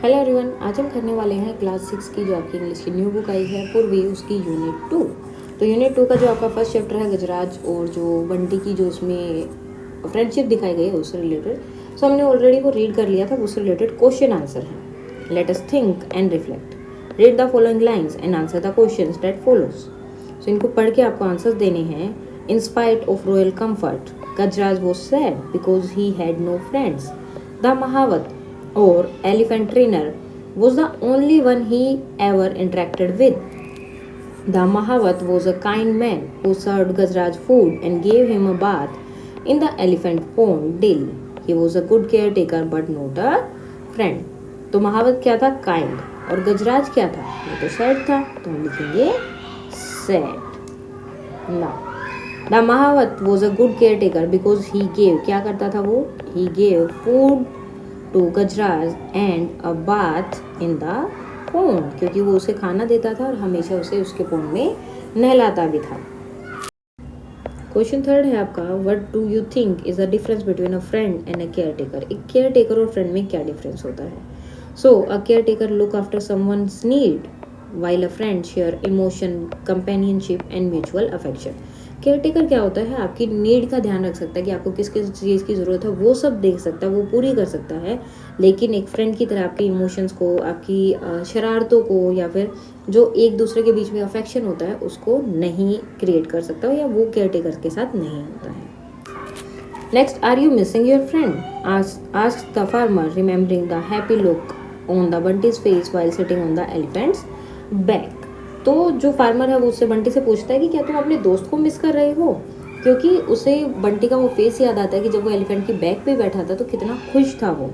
Hello everyone, आज हम करने वाले हैं क्लास 6 की जो आपकी इंग्लिश की न्यू बुक आई है पूर्वी, उसकी यूनिट 2। तो यूनिट 2 का जो आपका फर्स्ट चैप्टर है गजराज और जो बंटी की जो उसमें फ्रेंडशिप दिखाई गई है उससे रिलेटेड। सो हमने ऑलरेडी वो रीड कर लिया था, उससे रिलेटेड क्वेश्चन आंसर है। Let us think and reflect, read the following lines and answer the questions that follows. So इनको पढ़ के आपको आंसर्स देने हैं। In spite of royal comfort Gajraj was sad because he had no friends. The mahout or elephant trainer was the only one he ever interacted with. The Mahavat was a kind man who served Gajraj food and gave him a bath in the elephant pond daily. He was a good caretaker but not a friend. तो महावत क्या था? Kind. और गजराज क्या था? ये तो sad था, तो हम लिखेंगे sad. Now the mahout was a good care taker because he gave, क्या करता था वो? He gave food to Gajraj and a bath in the pond, क्योंकि वो उसे खाना देता था और हमेशा उसे उसके पोंड में नहलाता भी था। क्वेश्चन थर्ड है आपका, what do you think is the difference between a friend and a care taker. एक केयर टेकर और फ्रेंड में क्या डिफरेंस होता है? So a care taker look after someone's need while a friend share emotion, companionship and mutual affection. Care taker क्या होता है? आपकी नीड का ध्यान रख सकता है कि आपको किस किस चीज़ की ज़रूरत है, वो सब देख सकता है, वो पूरी कर सकता है। लेकिन एक फ्रेंड की तरह आपके इमोशंस को, आपकी शरारतों को, या फिर जो एक दूसरे के बीच में अफेक्शन होता है उसको नहीं क्रिएट कर सकता, या वो केयर टेकर के साथ नहीं होता है। Next, are you missing your friend? Ask the farmer remembering the happy look on the Bunty's face while sitting on the elephant's back. तो जो फार्मर है वो उससे बंटी से पूछता है कि क्या तुम अपने दोस्त को मिस कर रहे हो, क्योंकि उसे बंटी का वो फेस याद आता है कि जब वो एलिफेंट की बैक पे बैठा था तो कितना खुश था वो।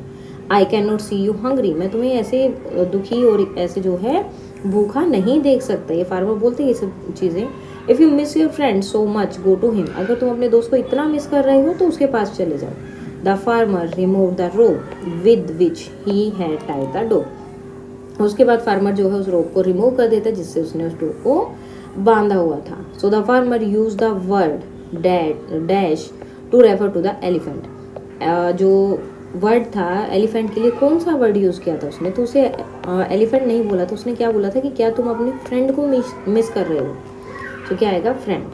I can not see you hungry, मैं तुम्हें ऐसे दुखी और ऐसे जो है भूखा नहीं देख सकता। ये फार्मर बोलते हैं ये सब चीज़ें। If you miss your friend so much go to him, अगर तुम अपने दोस्त को इतना मिस कर रहे हो तो उसके पास चले जाओ। The farmer remove the rope with which he had tied the dog. उसके बाद फार्मर जो है उस रोप को रिमूव कर देता है जिससे उसने उस डॉग को बांधा हुआ था। So the farmer use the word dash to refer to the elephant. जो वर्ड था एलिफेंट के लिए, कौन सा वर्ड यूज़ किया था उसने? तो उसे एलिफेंट नहीं बोला, तो उसने क्या बोला था कि क्या तुम अपने फ्रेंड को मिस कर रहे हो? तो क्या आएगा? Friend.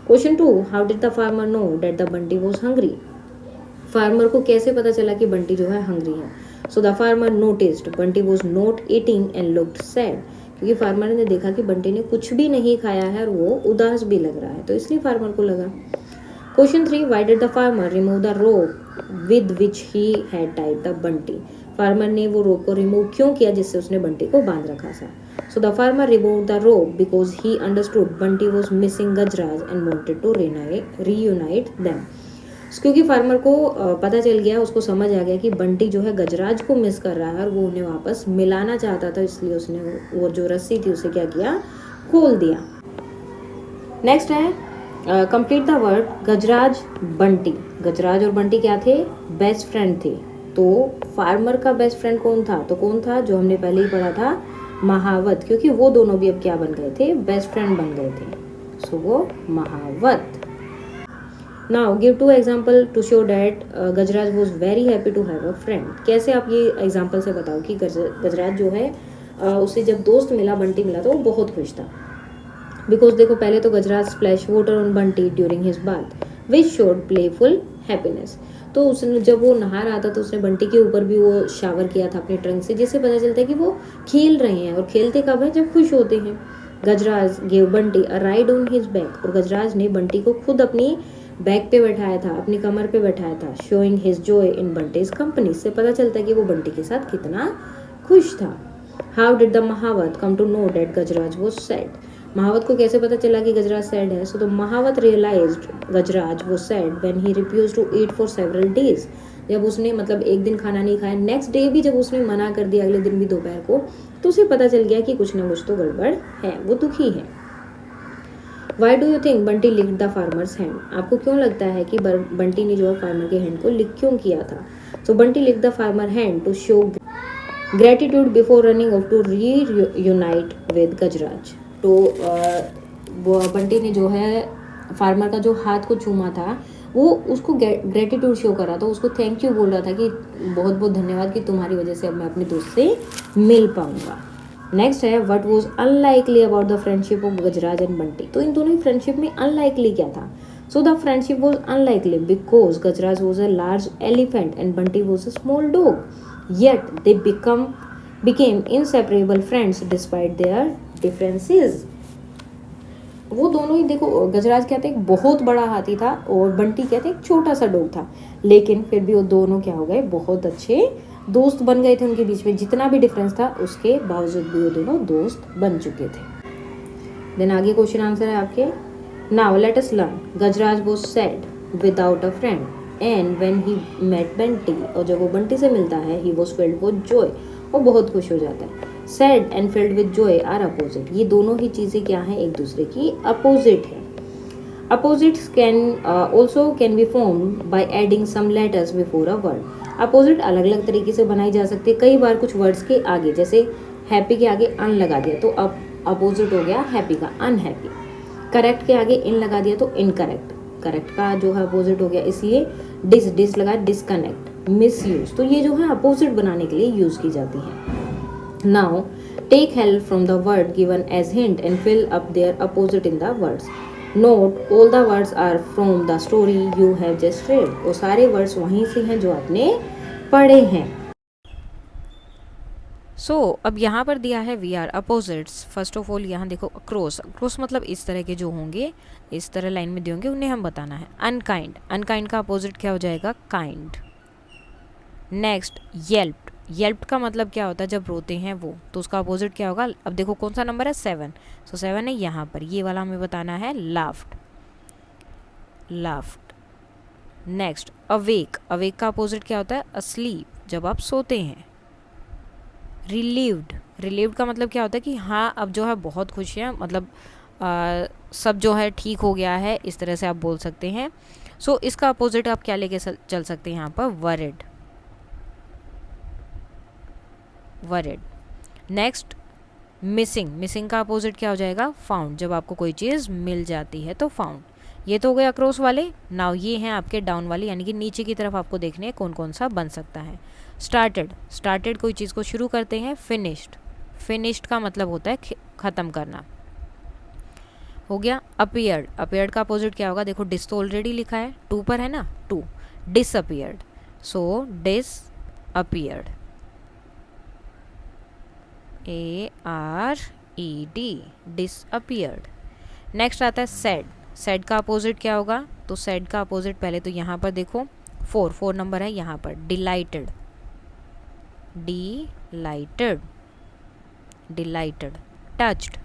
Question 2, how did the farmer know that the Bunty was hungry. Farmer को कैसे पता चला कि बंटी जो है हंग्री है? So the farmer noticed Bunty was not eating and looked sad, क्योंकि फार्मर ने देखा कि बंटी ने कुछ भी नहीं खाया है और वो उदास भी लग रहा है, तो इसलिए फार्मर को लगा। Question 3, why did the farmer remove the rope with which he had tied the Bunty. Farmer ने वो रोप को रिमूव क्यों किया जिससे उसने बंटी को बांध रखा था? So the farmer remove the rope because he understood Bunty was missing Gajraj and wanted to reunite them. क्योंकि फार्मर को पता चल गया, उसको समझ आ गया कि बंटी जो है गजराज को मिस कर रहा है और वो उन्हें वापस मिलाना चाहता था, इसलिए उसने वो जो रस्सी थी उसे क्या किया? खोल दिया। नेक्स्ट है कंप्लीट द वर्ड गजराज बंटी। गजराज और बंटी क्या थे? बेस्ट फ्रेंड थे। तो फार्मर का बेस्ट फ्रेंड कौन था? तो कौन था? जो हमने पहले ही पढ़ा था, महावत, क्योंकि वो दोनों भी अब क्या बन गए थे? बेस्ट फ्रेंड बन गए थे। सो वो mahout. Now give 2 example to show that Gajraj was very happy to have a friend. कैसे आप ये एग्जाम्पल से बताओ कि गजराज जो है उसे जब दोस्त मिला, बंटी मिला, तो वो बहुत खुश था। बिकॉज देखो, पहले तो Gajraj splash water on Bunty during his bath which showed playful happiness. तो उसने जब वो नहा रहा था तो उसने बंटी के ऊपर भी वो शावर किया था अपने ट्रंक से, जिससे पता चलता है कि वो खेल रहे हैं, और खेलते कब है? जब खुश होते हैं। Gajraj gave Bunty a ride on his back, और गजराज ने बंटी को खुद अपनी बैक पे बैठाया था, अपनी कमर पे बैठाया था। Showing his joy in Bunty's company, से पता चलता है कि वो बंटी के साथ कितना खुश था। How did the mahout come to know that Gajraj was sad. Mahout को कैसे पता चला कि गजराज सैड है? So the mahout realized Gajraj was sad when he refused to eat for several days. जब उसने मतलब एक दिन खाना नहीं खाया, नेक्स्ट डे भी जब उसने मना कर दिया, अगले दिन भी दोपहर को, तो उसे पता चल गया कि कुछ ना कुछ तो गड़बड़ है, वो दुखी है। Why do you think Bunty licked the farmers hand. आपको क्यों लगता है कि बंटी ने जो है फार्मर के हैंड को लिक क्यों किया था? So Bunty licked the farmer hand to show gratitude before running off to reunite with Gajraj. तो बंटी ने जो है फार्मर का जो हाथ को चूमा था वो उसको ग्रेटिट्यूड शो कर रहा था, उसको थैंक यू बोल रहा था कि बहुत बहुत धन्यवाद कि तुम्हारी वजह से अब मैं अपने दोस्त से मिल पाऊंगा। नेक्स्ट है what was unlikely about the friendship of Gajraj and Bunty. तो इन दोनों की फ्रेंडशिप में अनलाइकली क्या था? So the friendship was unlikely because Gajraj was a large elephant and Bunty was a small dog, yet they became inseparable friends despite their differences। वो दोनों ही देखो, गजराज कहते एक बहुत बड़ा हाथी था और बंटी कहते एक छोटा सा डॉग था, लेकिन फिर भी वो दोनों क्या हो गए, बहुत अच्छे दोस्त बन गए थे। उनके बीच में जितना भी डिफरेंस था उसके बावजूद भी वो दोनों दोस्त बन चुके थे। देन आगे क्वेश्चन आंसर है आपके। Now let us learn Gajraj was sad without a friend and when he met Bunty, और जब वो बंटी से मिलता है he was filled with joy, वो बहुत खुश हो जाता है। Sad and filled with joy are opposite, ये दोनों ही चीज़ें क्या हैं, एक दूसरे की अपोजिट है। Opposites can also can be formed by adding some letters before a word. Opposite अलग अलग तरीके से बनाई जा सकती है, कई बार कुछ वर्ड्स के आगे, जैसे हैप्पी के आगे अन लगा दिया तो अब अपोजिट हो गया हैप्पी का अनहैप्पी। करेक्ट के आगे इन लगा दिया तो इनकरेक्ट, करेक्ट का जो है अपोजिट हो गया, इसलिए डिस लगा डिसकनेक्ट, मिस यूज। तो ये जो है अपोजिट बनाने के लिए यूज की जाती है। Now take help from the word given as hint and fill up their opposite in the words. Note all the words are from the story you have just read. वो सारे words वहीं से हैं जो आपने पढ़े हैं। अब यहाँ पर दिया है we are opposites. First of all यहाँ देखो अक्रॉस, अक्रॉस मतलब इस तरह के जो होंगे, इस तरह लाइन में दिए होंगे, उन्हें हम बताना है। अनकाइंड, अनकाइंड का अपोजिट क्या हो जाएगा, काइंड। नेक्स्ट येल्प्ड, येल्प्ड का मतलब क्या होता है, जब रोते हैं वो, तो उसका अपोजिट क्या होगा। अब देखो कौन सा नंबर है, 7, सो 7 है यहाँ पर, ये वाला हमें बताना है laughed, laughed. Next awake, awake का अपोजिट क्या होता है, अस्लीप, जब आप सोते हैं। रिलीव्ड, रिलीव्ड का मतलब क्या होता है कि हाँ अब जो है बहुत खुश है, मतलब सब जो है ठीक हो गया है, इस तरह से आप बोल सकते हैं। सो इसका अपोजिट आप क्या लेके चल सकते हैं यहाँ पर, worried, worried. Next missing, missing का अपोजिट क्या हो जाएगा, फाउंड, जब आपको कोई चीज़ मिल जाती है तो फाउंड। ये तो हो गए अक्रॉस वाले। नाउ ये हैं आपके डाउन वाले, यानी कि नीचे की तरफ आपको देखने हैं कौन कौन सा बन सकता है। स्टार्टेड, स्टार्टेड कोई चीज़ को शुरू करते हैं। फिनिश्ड, फिनिश्ड का मतलब होता है ख़त्म करना, हो गया। अपीयर्ड, अपीयर्ड का अपोजिट क्या होगा, देखो डिस तो ऑलरेडी लिखा है, 2 पर है ना, 2। डिसअपीयर्ड, सो डिसअपीयर्ड, ARED, डिसअपीयर्ड। नेक्स्ट आता है सैड, सैड का अपोजिट क्या होगा, तो सैड का अपोजिट पहले तो यहाँ पर देखो 4 नंबर है यहाँ पर, dilated, dilated, dilated. Touched,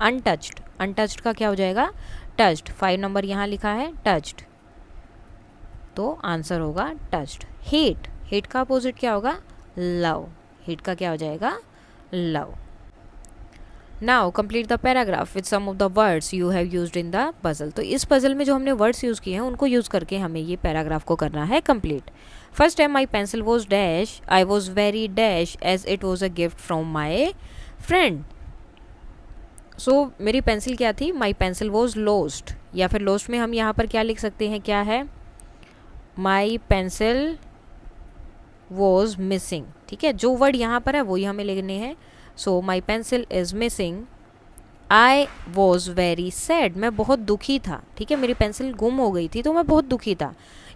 untouched, untouched का क्या हो जाएगा, टच्ड, 5 नंबर यहाँ लिखा है टच्ड, तो आंसर होगा टच्ड। हेट, हेट का अपोजिट क्या होगा, लव, हेट का क्या हो जाएगा, love. Now complete the paragraph with some of the words you have used in the puzzle. तो इस पजल में जो हमने वर्ड्स यूज़ किए हैं उनको यूज़ करके हमें ये पैराग्राफ को करना है कंप्लीट। फर्स्ट है my pencil was dash, I was very dash as it was a gift from my friend. So मेरी पेंसिल क्या थी, माई पेंसिल वॉज लॉस्ट, या फिर लॉस्ट में हम यहाँ पर क्या लिख सकते हैं, क्या है, माई पेंसिल वॉज मिसिंग। ठीक है, जो वर्ड यहाँ पर है वही हमें लिखने हैं। So my pencil is missing, I was very sad, मैं बहुत दुखी था। ठीक है, मेरी पेंसिल गुम हो गई थी तो मैं बहुत दुखी था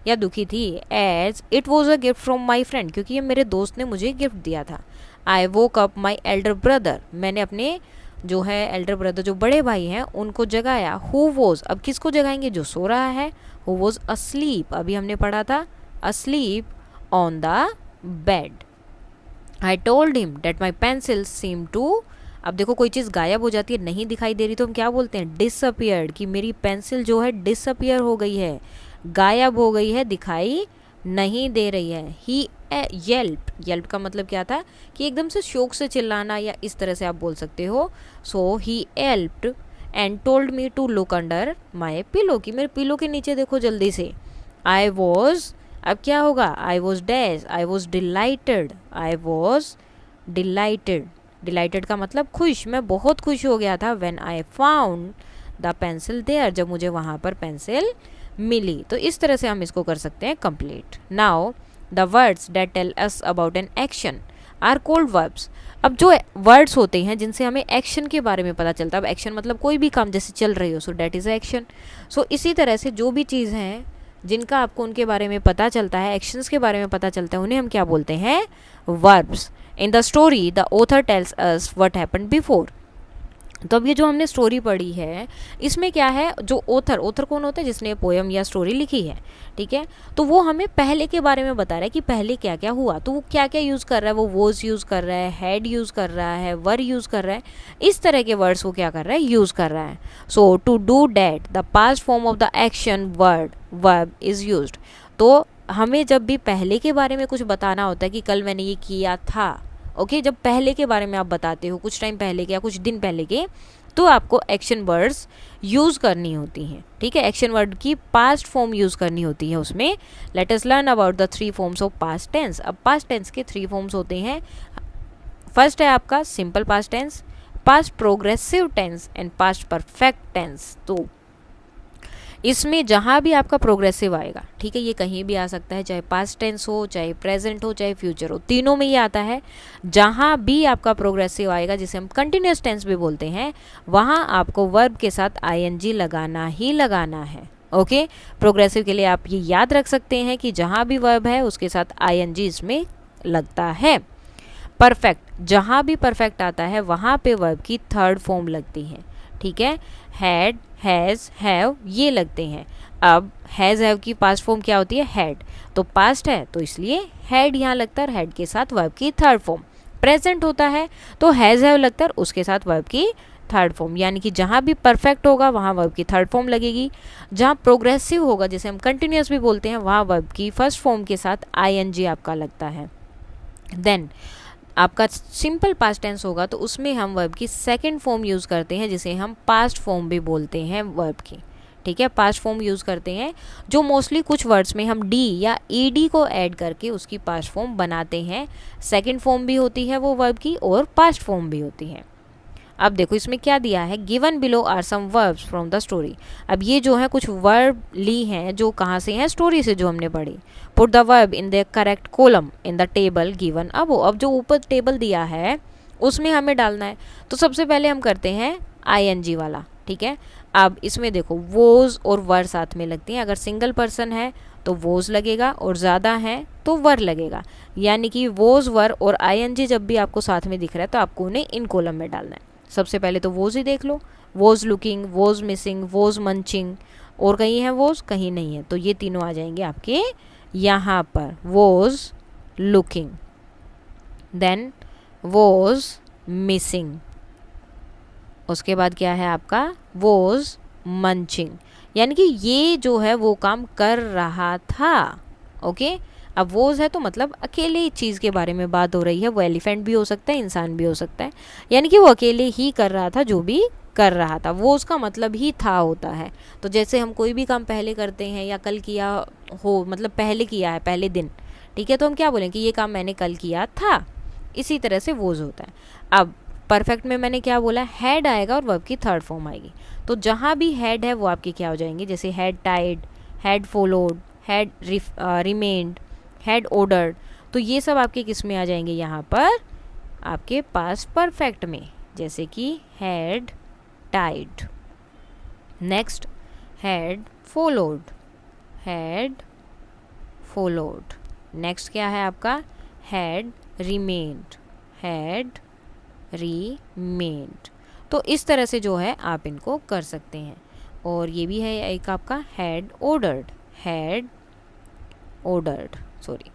या दुखी थी। As it was a gift from my friend, क्योंकि ये मेरे दोस्त ने मुझे गिफ्ट दिया था। I woke up my elder brother, मैंने अपने जो है एल्डर ब्रदर जो बड़े भाई हैं उनको जगाया। हु वॉज, अब किसको जगाएंगे, जो सो रहा है। हु वॉज अस्लीप, अभी हमने पढ़ा था asleep on the bed. I told him that my pencil seem to, अब देखो कोई चीज़ गायब हो जाती है, नहीं दिखाई दे रही, तो हम क्या बोलते हैं, डिसअपियर्ड, कि मेरी पेंसिल जो है डिसअपियर हो गई है, गायब हो गई है, दिखाई नहीं दे रही है। ही येल्प, येल्प का मतलब क्या था कि एकदम से शौक से चिल्लाना, या इस तरह से आप बोल सकते हो। So he yelped and told me to look under my pillow, कि मेरे पिलो के नीचे देखो जल्दी से। आई वॉज, अब क्या होगा, I was dash, I was delighted, I was delighted, delighted का मतलब खुश, मैं बहुत खुश हो गया था। When I found the pencil there, जब मुझे वहाँ पर पेंसिल मिली। तो इस तरह से हम इसको कर सकते हैं complete. Now the words that tell us about an action are called verbs. अब जो वर्ड्स होते हैं जिनसे हमें एक्शन के बारे में पता चलता है, अब एक्शन मतलब कोई भी काम जैसे चल रही हो, सो डैट इज़ एक्शन। सो इसी तरह से जो भी चीज़ हैं जिनका आपको उनके बारे में पता चलता है, एक्शंस के बारे में पता चलता है, उन्हें हम क्या बोलते हैं? Verbs. In the story the author tells us what happened before. तो अब ये जो हमने स्टोरी पढ़ी है इसमें क्या है, जो ऑथर कौन होता है? जिसने पोयम या स्टोरी लिखी है, ठीक है। तो वो हमें पहले के बारे में बता रहा है कि पहले क्या क्या हुआ। तो वो क्या क्या यूज़ कर रहा है, वो वॉज यूज़ कर रहा है, हैड यूज़ कर रहा है, वर यूज़ कर रहा है, इस तरह के वर्ड्स वो क्या कर रहा है? यूज़ कर रहा है। So to do that the past form of the action verb is used. तो हमें जब भी पहले के बारे में कुछ बताना होता है कि कल मैंने ये किया था, ओके, जब पहले के बारे में आप बताते हो, कुछ टाइम पहले के या कुछ दिन पहले के, तो आपको एक्शन वर्ड्स यूज़ करनी होती हैं, ठीक है। एक्शन वर्ड की पास्ट फॉर्म यूज़ करनी होती है उसमें। Let us learn about the 3 forms of past tense. अब पास्ट टेंस के 3 फॉर्म्स होते हैं। फर्स्ट है आपका simple past tense, past progressive tense and past perfect tense. तो इसमें जहाँ भी आपका प्रोग्रेसिव आएगा, ठीक है, ये कहीं भी आ सकता है, चाहे पास्ट टेंस हो, चाहे प्रेजेंट हो, चाहे फ्यूचर हो, तीनों में ये आता है। जहाँ भी आपका प्रोग्रेसिव आएगा, जिसे हम कंटिन्यूस टेंस भी बोलते हैं, वहाँ आपको वर्ब के साथ आईएनजी लगाना ही लगाना है, ओके। प्रोग्रेसिव के लिए आप ये याद रख सकते हैं कि जहाँ भी वर्ब है उसके साथ आईएनजी इसमें लगता है। परफेक्ट, जहाँ भी परफेक्ट आता है वहाँ पे वर्ब की थर्ड फॉर्म लगती है, ठीक है। हैड, हैज़, हैव ये लगते हैं। अब हैज़ हैव की पास्ट फॉर्म क्या होती है? हैड। तो पास्ट है तो इसलिए हैड यहाँ लगता है, हैड के साथ वर्ब की थर्ड फॉर्म। प्रेजेंट होता है तो हैज़ हैव लगता है, उसके साथ वर्ब की थर्ड फॉर्म। यानी कि जहाँ भी परफेक्ट होगा वहाँ वर्ब की थर्ड फॉर्म लगेगी। जहाँ प्रोग्रेसिव होगा, जैसे हम कंटिन्यूस भी बोलते हैं, वहाँ वर्ब की फर्स्ट फॉर्म के साथ आईएनजी आपका लगता है। देन आपका सिंपल पास्ट टेंस होगा तो उसमें हम वर्ब की सेकंड फॉर्म यूज़ करते हैं, जिसे हम पास्ट फॉर्म भी बोलते हैं वर्ब की, ठीक है। पास्ट फॉर्म यूज़ करते हैं जो मोस्टली कुछ वर्ड्स में हम डी या ईडी को ऐड करके उसकी पास्ट फॉर्म बनाते हैं। सेकंड फॉर्म भी होती है वो वर्ब की और पास्ट फॉर्म भी होती है। अब देखो इसमें क्या दिया है, given below are some verbs from the story. अब ये जो है कुछ वर्ब ली हैं जो कहाँ से हैं? स्टोरी से, जो हमने पढ़ी। Put the verb in the correct column in the table given अबो। अब जो ऊपर टेबल दिया है उसमें हमें डालना है। तो सबसे पहले हम करते हैं आईएनजी वाला, ठीक है। अब इसमें देखो वोज और वर साथ में लगती हैं। अगर सिंगल पर्सन है तो वोज लगेगा और ज़्यादा है तो वर लगेगा। यानी कि वोज, वर और आईएनजी जब भी आपको साथ में दिख रहा है तो आपको उन्हें इन कॉलम में डालना है। सबसे पहले तो वोज ही देख लो, was looking, was missing, was munching, और कहीं है वोज, कहीं नहीं है, तो ये तीनों आ जाएंगे आपके यहाँ पर। Was looking, then was missing, उसके बाद क्या है आपका? Was munching. यानी कि ये जो है वो काम कर रहा था, ओके। अब वोज है तो मतलब अकेले चीज़ के बारे में बात हो रही है। वो एलिफेंट भी हो सकता है, इंसान भी हो सकता है, यानी कि वो अकेले ही कर रहा था जो भी कर रहा था। वो उसका मतलब ही था होता है। तो जैसे हम कोई भी काम पहले करते हैं या कल किया हो, मतलब पहले किया है, पहले दिन, ठीक है, तो हम क्या बोलें कि ये काम मैंने कल किया था। इसी तरह से वोज होता है। अब परफेक्ट में मैंने क्या बोला? हैड आएगा और वर्ब की थर्ड फॉर्म आएगी। तो जहाँ भी हैड है वो आपके क्या हो जाएंगे? जैसे had tied, had followed, had remained, had ordered. तो ये सब आपके किस में आ जाएंगे? यहाँ पर आपके पास परफेक्ट में, जैसे कि had tied. Next had followed, had followed. Next क्या है आपका? Had remained, had remained. तो इस तरह से जो है आप इनको कर सकते हैं। और ये भी है एक आपका had ordered, had ordered, sorry.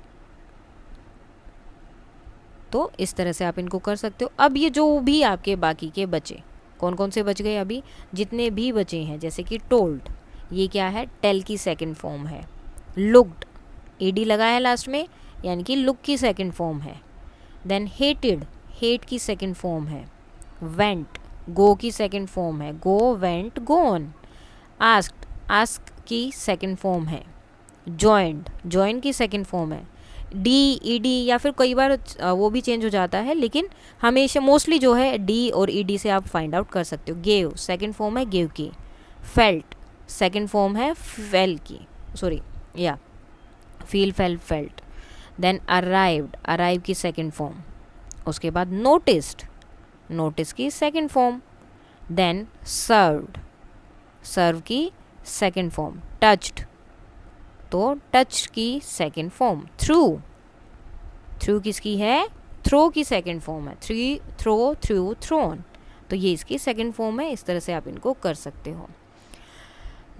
तो इस तरह से आप इनको कर सकते हो। अब ये जो भी आपके बाकी के बचे, कौन कौन से बच गए अभी? जितने भी बचे हैं, जैसे कि टोल्ड, ये क्या है? टेल की सेकंड फॉर्म है। लुक्ड, ईडी लगा है लास्ट में, यानी कि लुक की सेकंड फॉर्म है। देन हेटेड, हेट की सेकंड फॉर्म है। वेंट, गो की सेकंड फॉर्म है, गो वेंट गोन। आस्क्ड, आस्क की सेकंड फॉर्म है। जॉइंड, जॉइन की सेकंड फॉर्म है। डी, ईडी या फिर कई बार वो भी चेंज हो जाता है, लेकिन हमेशा मोस्टली जो है डी और ईडी से आप फाइंड आउट कर सकते हो। गेव, सेकंड फॉर्म है गेव की। फेल्ट, सेकेंड फॉर्म है फेल की, सॉरी या feel fell felt. Then arrived, arrive की सेकेंड फॉर्म। उसके बाद नोटिस्ड, नोटिस की second form. Then served, serve की सेकेंड फॉर्म। टच्ड, तो टच की सेकेंड फॉर्म। थ्रू, थ्रू किसकी है? थ्रो की सेकेंड फॉर्म है। थ्रो, थ्रू, थ्रोन, तो ये इसकी सेकेंड फॉर्म है। इस तरह से आप इनको कर सकते हो।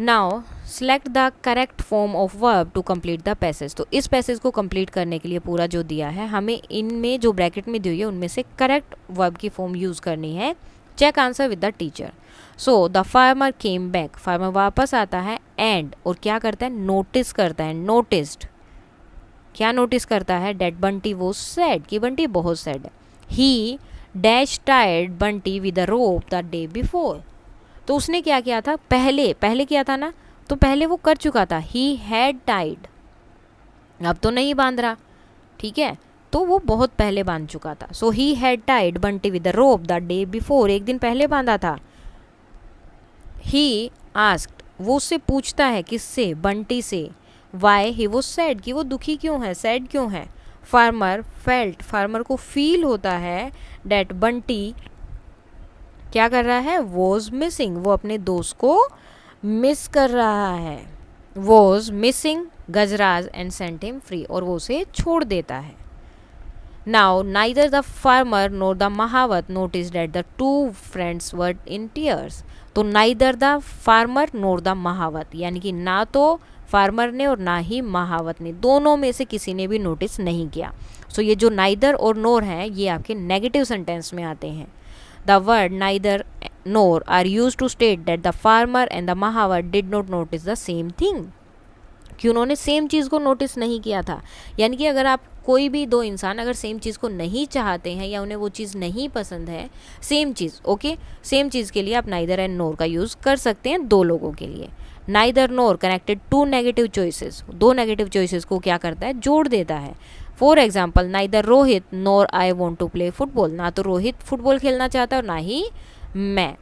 Now select the correct form of verb to complete the passage. तो इस पैसेज को कंप्लीट करने के लिए पूरा जो दिया है, हमें इनमें जो ब्रैकेट में दी हुई है उनमें से करेक्ट वर्ब की फॉर्म यूज़ करनी है। Check answer with the teacher. So the farmer came back, farmer वापस आता है एंड, और क्या करता है? नोटिस करता है। नोटिस्ड, क्या नोटिस करता है? डेट बंटी वो सैड, कि बंटी बहुत सैड है। ही dash tired Bunty with a rope the day before. तो उसने क्या किया था? पहले, पहले किया था ना, तो पहले वो कर चुका था। ही हैड टाइड, अब तो नहीं बांध रहा, ठीक है, तो वो बहुत पहले बांध चुका था। So he had tied Bunty with the rope the day before, एक दिन पहले बांधा था। ही आस्क्ड, वो उससे पूछता है, किससे? बंटी से। वाई ही वो सैड, कि वो दुखी क्यों है, सैड क्यों है। फार्मर फेल्ट, फार्मर को फील होता है डेट बंटी क्या कर रहा है? वॉज मिसिंग, वो अपने दोस्त को मिस कर रहा है। Was missing Gajraj and sent him free, और वो उसे छोड़ देता है। Now neither the farmer nor the mahout notice that the two friends were in tears. तो neither the farmer nor the mahout, यानी कि ना तो फार्मर ने और ना ही महावत ने, दोनों में से किसी ने भी नोटिस नहीं किया। सो ये जो नाइदर और नोर हैं ये आपके नेगेटिव सेंटेंस में आते हैं। The word neither nor are used to state that the farmer and the Mahavat did not notice the same thing. कि उन्होंने सेम चीज़ को नोटिस नहीं किया था। यानी कि अगर आप कोई भी दो इंसान अगर सेम चीज़ को नहीं चाहते हैं या उन्हें वो चीज़ नहीं पसंद है, सेम चीज़, ओके, सेम चीज़ के लिए आप नाइदर एंड नोर का यूज़ कर सकते हैं दो लोगों के लिए। Neither nor connected to negative choices, दो नेगेटिव चॉइसेस को क्या करता है? जोड़ देता है। For example, neither Rohit nor I want to play football, ना तो रोहित फुटबॉल खेलना चाहता है और ना ही मैं।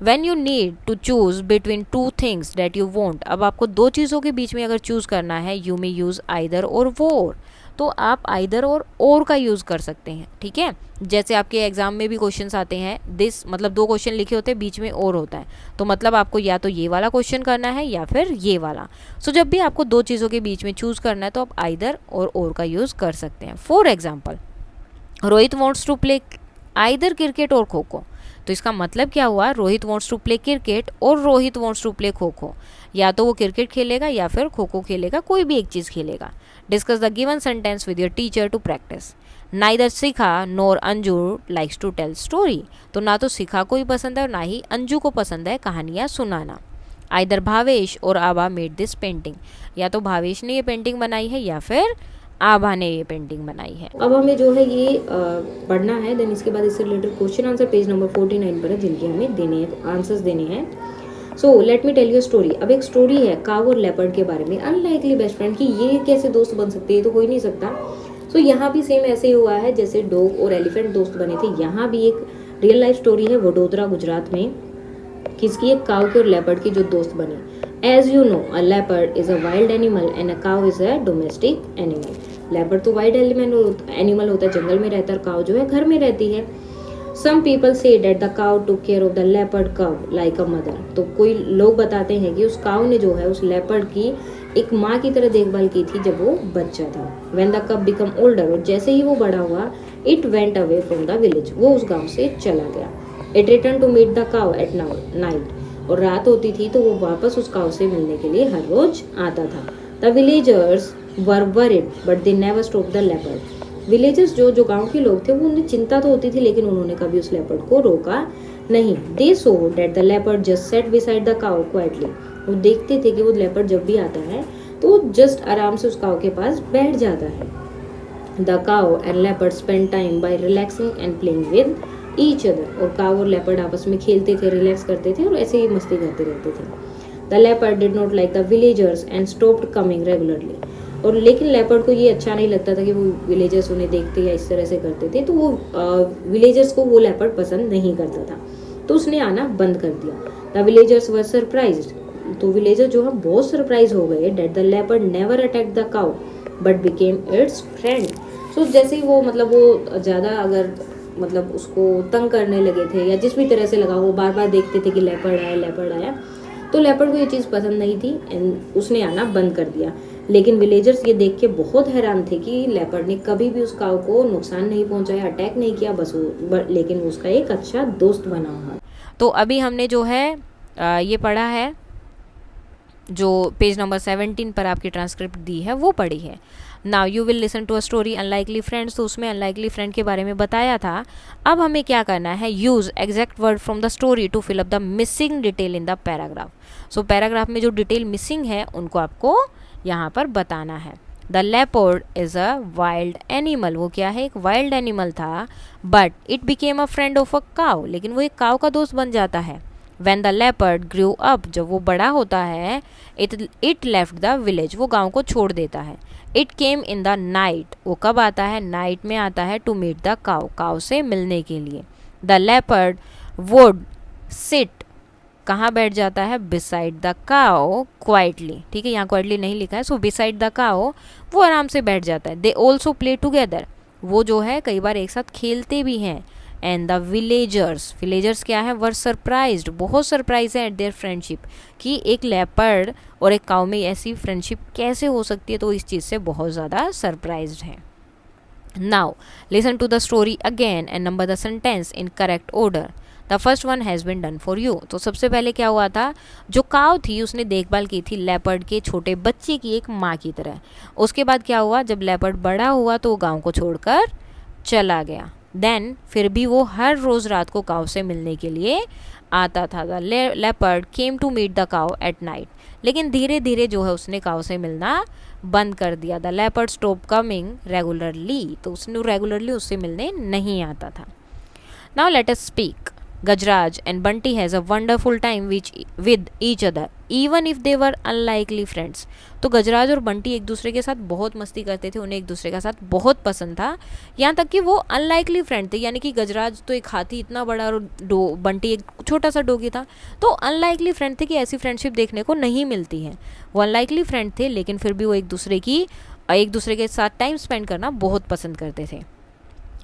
When you need to choose between two things that you want, अब आपको दो चीज़ों के बीच में अगर चूज़ करना है, you may use either or वो, तो आप either और का यूज़ कर सकते हैं, ठीक है। जैसे आपके एग्जाम में भी क्वेश्चंस आते हैं, दिस मतलब दो क्वेश्चन लिखे होते हैं, बीच में और होता है, तो मतलब आपको या तो ये वाला क्वेश्चन करना है या फिर ये वाला। सो जब भी आपको दो चीज़ों के बीच में चूज़ करना है तो आप either और का यूज़ कर सकते हैं। For example, Rohit wants to play either cricket or kho kho, तो इसका मतलब क्या हुआ? Rohit wants to play cricket or Rohit wants to play kho kho, या तो वो क्रिकेट खेलेगा या फिर खो खो खेलेगा, कोई भी एक चीज़ खेलेगा। Discuss the given sentence with your teacher to practice. Neither Shikha nor Anju likes to tell story, तो ना तो शिखा को ही पसंद है और ना ही अंजू को पसंद है कहानियाँ सुनाना। आइदर भावेश और आभा मेड दिस पेंटिंग, या तो भावेश ने ये पेंटिंग बनाई है या फिर आभा ने ये पेंटिंग बनाई है। अब हमें जो है ये पढ़ना है, देन इसके बाद इससे related question answer page number 49 पर है, जिनके हमें देने हैं, आंसर्स देने हैं। So let me tell you story. अब एक स्टोरी है काव और लेपर्ड के बारे में। अनलाइकली बेस्ट फ्रेंड, कि ये कैसे दोस्त बन सकते हैं, तो हो ही नहीं सकता। सो यहाँ भी सेम ऐसे ही हुआ है जैसे डॉग और एलिफेंट दोस्त बने थे। यहाँ भी एक रियल लाइफ स्टोरी है वडोदरा गुजरात में, किसकी? एक काव के और लेपर्ड के जो दोस्त बने। As you know a leopard is a wild animal and a cow is a domestic animal. Leopard तो वाइल्ड एनिमल होता है, जंगल में रहता है, और काव जो है घर में रहती है। सम पीपल से डेट द काव took care of the leopard कव लाइक अ मदर। तो कोई लोग बताते हैं कि उस काव ने जो है उस लेपर्ड की एक माँ की तरह देखभाल की थी जब वो बच्चा था। When the cow become older, और जैसे ही वो बड़ा हुआ, it went away from the village, वो उस गाँव से चला गया। It return to meet the cow at night, और रात होती थी तो वो वापस उस काव से मिलने के लिए हर रोज आता था। The villagers were worried but they never stop the leopard. Villagers जो गांव के लोग थे वो उन्हें चिंता तो होती थी, लेकिन उन्होंने कभी उस लेपर्ड को रोका नहीं। They saw that the leopard just sat beside the cow quietly. वो देखते थे कि वो लेपर्ड जब भी आता है तो जस्ट आराम से उस काव के पास बैठ जाता है। The cow and leopard spend time by relaxing and playing with each other. और काव और लेपर्ड आपस में खेलते थे, रिलैक्स करते थे और ऐसे ही मस्ती करते रहते थे। The leopard did not like the villagers and stopped coming regularly. और लेकिन लेपर्ड को ये अच्छा नहीं लगता था कि वो विलेजर्स उन्हें देखते या इस तरह से करते थे, तो वो विलेजर्स को वो लेपर्ड पसंद नहीं करता था, तो उसने आना बंद कर दिया। द विलेजर्स वर सरप्राइज्ड, तो विलेजर जो है बहुत सरप्राइज हो गए that the leopard never attack the cow but became its friend. So जैसे ही वो मतलब वो ज़्यादा अगर मतलब उसको तंग करने लगे थे या जिस भी तरह से लगा, वो बार बार देखते थे कि लेपर्ड आया, तो लेपर्ड को ये चीज़ पसंद नहीं थी एंड उसने आना बंद कर दिया। लेकिन विलेजर्स ये देख के बहुत हैरान थे कि लेपर्ड ने कभी भी उस काऊ को नुकसान नहीं पहुंचाया, अटैक नहीं किया, बस वो लेकिन उसका एक अच्छा दोस्त बना हुआ। तो अभी हमने जो है ये पढ़ा है, जो पेज नंबर 17 पर आपकी ट्रांसक्रिप्ट दी है वो पढ़ी है। Now you will listen to a story unlikely friends, तो उसमें अनलाइकली फ्रेंड के बारे में बताया था। अब हमें क्या करना है, use exact word from the story to fill up the missing detail in the paragraph. So paragraph में जो डिटेल मिसिंग है उनको आपको यहाँ पर बताना है। The leopard is a wild animal, वो क्या है, एक वाइल्ड एनिमल था, but it became a friend of a cow, लेकिन वो एक काउ का दोस्त बन जाता है। When the leopard grew up, जब वो बड़ा होता है, it left the village, वो गांव को छोड़ देता है। It came in the night, वो कब आता है, नाइट में आता है, to meet the cow, cow से मिलने के लिए। The leopard would sit, कहाँ बैठ जाता है, beside the cow quietly, ठीक है, यहाँ quietly नहीं लिखा है, so beside the cow वो आराम से बैठ जाता है। They also play together, वो जो है कई बार एक साथ खेलते भी हैं। एंड द विलेजर्स क्या है, वर सरप्राइज्ड, बहुत सरप्राइज है एट देयर फ्रेंडशिप, कि एक लेपर्ड और एक काऊ में ऐसी फ्रेंडशिप कैसे हो सकती है, तो इस चीज़ से बहुत ज़्यादा सरप्राइज्ड है। Now listen to the story again and number the sentence in correct order. The first one has been done for you. तो सबसे पहले क्या हुआ था, जो काऊ थी उसने देखभाल की थी लेपर्ड के छोटे बच्चे की, एक माँ की तरह। उसके बाद क्या हुआ, जब लेपर्ड बड़ा हुआ तो वो गाँव को छोड़कर चला गया। देन फिर भी वो हर रोज़ रात को काऊ से मिलने के लिए आता था। The leopard came to meet the cow at night, लेकिन धीरे धीरे जो है उसने काऊ से मिलना बंद कर दिया। The leopard stop coming regularly, तो उसने रेगुलरली उससे मिलने नहीं आता था। Now let us speak. Gajraj and Bunty has a wonderful time with each other even if they were unlikely friends। तो गजराज और बंटी एक दूसरे के साथ बहुत मस्ती करते थे, उन्हें एक दूसरे का साथ बहुत पसंद था, यहाँ तक कि वो अनलाइकली फ्रेंड थे, यानी कि गजराज तो एक हाथी इतना बड़ा और बंटी एक छोटा सा डोगी था, तो अनलाइकली फ्रेंड थे कि ऐसी फ्रेंडशिप देखने को नहीं मिलती है। वो अनलाइकली फ्रेंड थे लेकिन फिर भी वो एक दूसरे के साथ टाइम स्पेंड करना बहुत पसंद करते थे।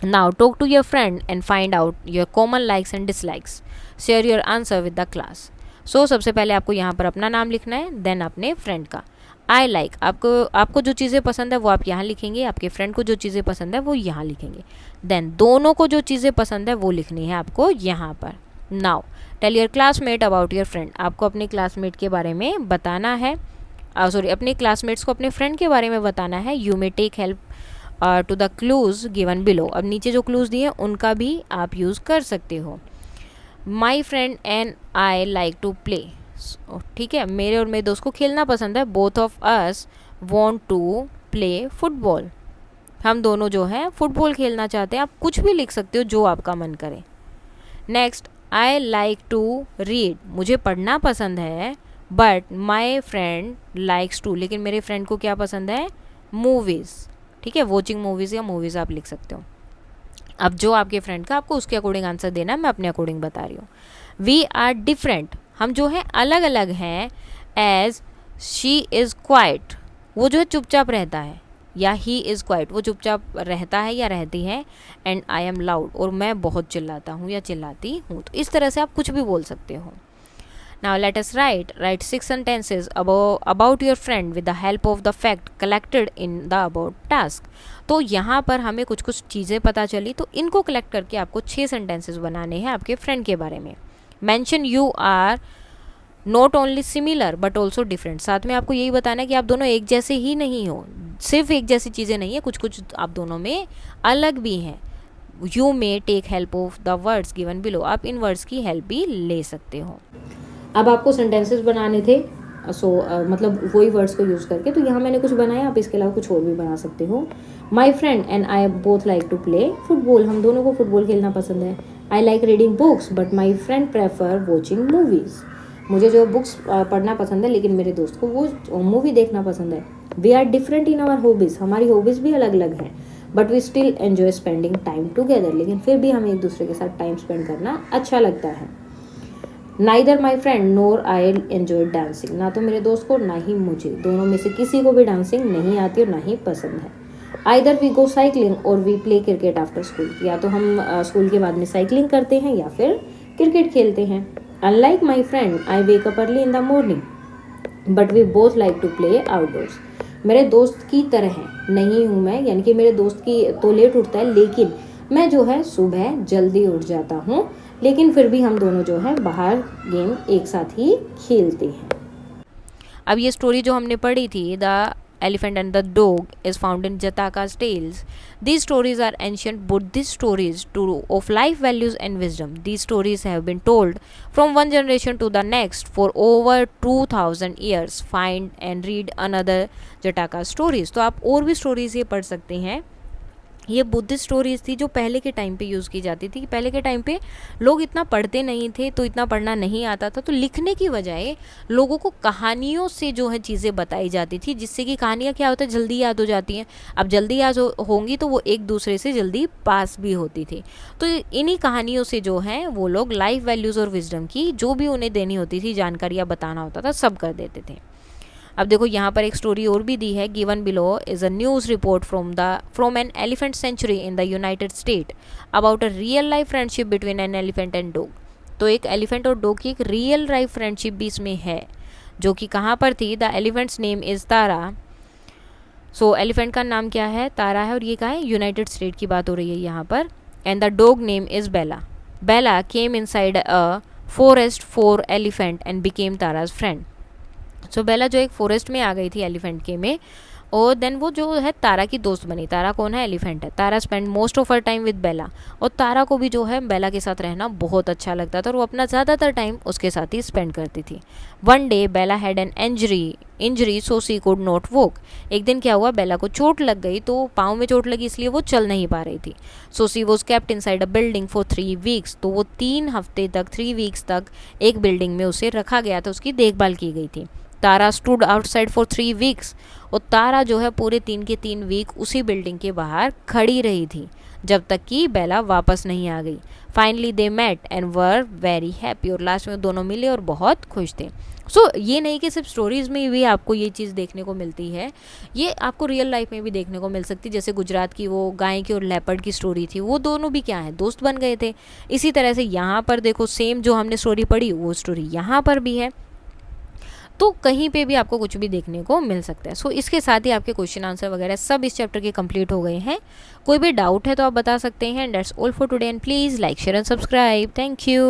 Now talk to your friend and find out your common likes and dislikes. Share your answer with the class. So सबसे पहले आपको यहाँ पर अपना नाम लिखना है, देन अपने फ्रेंड का। I like, आपको जो चीज़ें पसंद है वो आप यहाँ लिखेंगे, आपके फ्रेंड को जो चीज़ें पसंद है वो यहाँ लिखेंगे, देन दोनों को जो चीज़ें पसंद है वो लिखनी है आपको यहाँ पर। Now tell your classmate about your friend, आपको अपने क्लासमेट के बारे में बताना है, अपने क्लासमेट्स को अपने फ्रेंड के बारे में बताना है। You may take help to the clues given below, अब नीचे जो क्लूज दिए उनका भी आप यूज़ कर सकते हो। My friend and I like to play, ठीक है, मेरे और मेरे दोस्त को खेलना पसंद है। Both of us want to play football, हम दोनों जो है फुटबॉल खेलना चाहते हैं। आप कुछ भी लिख सकते हो जो आपका मन करे। Next, I like to read, मुझे पढ़ना पसंद है, but my friend likes to, लेकिन मेरे फ्रेंड को क्या पसंद है, मूवीज़, ठीक है, वॉचिंग मूवीज़ या मूवीज़ आप लिख सकते हो। अब जो आपके फ्रेंड का, आपको उसके अकॉर्डिंग आंसर देना है, मैं अपने अकॉर्डिंग बता रही हूँ। वी आर डिफरेंट, हम जो है अलग अलग हैं। एज शी इज़ क्वाइट, वो जो है चुपचाप रहता है, या ही इज़ क्वाइट, वो चुपचाप रहता है या रहती है। एंड आई एम लाउड, और मैं बहुत चिल्लाता हूँ या चिल्लाती हूँ। तो इस तरह से आप कुछ भी बोल सकते हो। Now let us write 6 sentences about your friend with the help of the fact collected in the about task। तो यहाँ पर हमें कुछ कुछ चीज़ें पता चली, तो इनको कलेक्ट करके आपको 6 सेंटेंसेस बनाने हैं आपके फ्रेंड के बारे में। Mention you are not only similar but also different, साथ में आपको यही बताना है कि आप दोनों एक जैसे ही नहीं हो, सिर्फ एक जैसी चीज़ें नहीं है, कुछ कुछ आप दोनों में अलग भी हैं। You may take help of the words given below, आप इन वर्ड्स की हेल्प भी ले सकते हो। अब आपको सेंटेंसेस बनाने थे, मतलब वही वर्ड्स को यूज़ करके, तो यहाँ मैंने कुछ बनाया, आप इसके अलावा कुछ और भी बना सकते हो। My friend and I both like to play football, हम दोनों को फुटबॉल खेलना पसंद है। I like reading books but my friend prefer watching movies, मुझे जो बुक्स पढ़ना पसंद है लेकिन मेरे दोस्त को वो मूवी देखना पसंद है। We are different in our hobbies, हमारी हॉबीज़ भी अलग अलग हैं। But we still enjoy spending time together, लेकिन फिर भी हमें एक दूसरे के साथ टाइम स्पेंड करना अच्छा लगता है। Neither my friend NOR I enjoy dancing, ना तो मेरे दोस्त को ना ही मुझे, दोनों में से किसी को भी डांसिंग नहीं आती और ना ही पसंद है। Either we go cycling or we play cricket after school, या तो हम स्कूल के बाद में साइकिलिंग करते हैं या फिर क्रिकेट खेलते हैं। Unlike my friend I wake up early in the morning but we both like to play outdoors, मेरे दोस्त की तरह नहीं हूँ मैं, यानी कि मेरे दोस्त की तो लेट उठता है लेकिन मैं जो है सुबह जल्दी उठ जाता हूँ, लेकिन फिर भी हम दोनों जो है बाहर गेम एक साथ ही खेलते हैं। अब ये स्टोरी जो हमने पढ़ी थी, the Elephant and the Dog, is found in Jataka's tales. These stories are ancient Buddhist stories of life values and wisdom. These stories have been told from one generation to the next for over 2000 years. Find and read another Jataka stories. तो आप और भी stories ये पढ़ सकते हैं। ये Buddhist stories थी जो पहले के टाइम पे यूज़ की जाती थी। पहले के टाइम पे लोग इतना पढ़ते नहीं थे, तो इतना पढ़ना नहीं आता था, तो लिखने की बजाय लोगों को कहानियों से जो है चीज़ें बताई जाती थी, जिससे कि कहानियाँ क्या होता है जल्दी याद हो जाती हैं। अब जल्दी याद होंगी तो वो एक दूसरे से जल्दी पास भी होती थी। तो इन्हीं कहानियों से जो है वो लोग लाइफ वैल्यूज़ और विजडम की जो भी उन्हें देनी होती थी, जानकारियाँ बताना होता था, सब कर देते थे। अब देखो यहाँ पर एक स्टोरी और भी दी है। Given below is a news report from an elephant sanctuary in the United State about a real life friendship between an elephant and dog. तो एक एलिफेंट और डॉग की एक रियल लाइफ फ्रेंडशिप भी इसमें है, जो कि कहाँ पर थी। The elephants name is Tara. So elephant का नाम क्या है, तारा है, और ये कहाँ है, यूनाइटेड स्टेट की बात हो रही है यहाँ पर। And the dog name is Bella. Bella came inside a forest for elephant and became Tara's friend. So Bella जो एक फॉरेस्ट में आ गई थी एलिफेंट के में, और देन वो जो है तारा की दोस्त बनी। तारा कौन है, एलिफेंट है। Tara spend most of her time with Bella, और तारा को भी जो है बेला के साथ रहना बहुत अच्छा लगता था और वो अपना ज़्यादातर टाइम उसके साथ ही स्पेंड करती थी। One day Bella had an injury so she could not walk. एक दिन क्या हुआ, बेला को चोट लग गई, तो पाँव में चोट लगी इसलिए वो चल नहीं पा रही थी। So she was kept inside a building for 3 weeks. तो वो 3 हफ्ते तक 3 वीक्स तक एक बिल्डिंग में उसे रखा गया था, उसकी देखभाल की गई थी। तारा स्टूड आउटसाइड फॉर 3 वीक्स। और तारा जो है पूरे 3 के 3 वीक उसी बिल्डिंग के बाहर खड़ी रही थी जब तक कि बेला वापस नहीं आ गई। Finally they met and were very happy. और लास्ट में दोनों मिले और बहुत खुश थे। सो ये नहीं कि सिर्फ स्टोरीज़ में भी आपको ये चीज़ देखने को मिलती है, ये आपको रियल लाइफ में भी देखने को मिल सकती है। जैसे गुजरात की वो गाय की और लेपर्ड की स्टोरी थी, वो दोनों भी क्या है, दोस्त बन गए थे। इसी तरह से यहाँ पर देखो सेम जो हमने स्टोरी पढ़ी वो स्टोरी यहाँ पर भी है। तो कहीं पे भी आपको कुछ भी देखने को मिल सकता है। सो इसके साथ ही आपके क्वेश्चन आंसर वगैरह सब इस चैप्टर के कंप्लीट हो गए हैं। कोई भी डाउट है तो आप बता सकते हैं। That's all for today and please like share and subscribe. Thank you.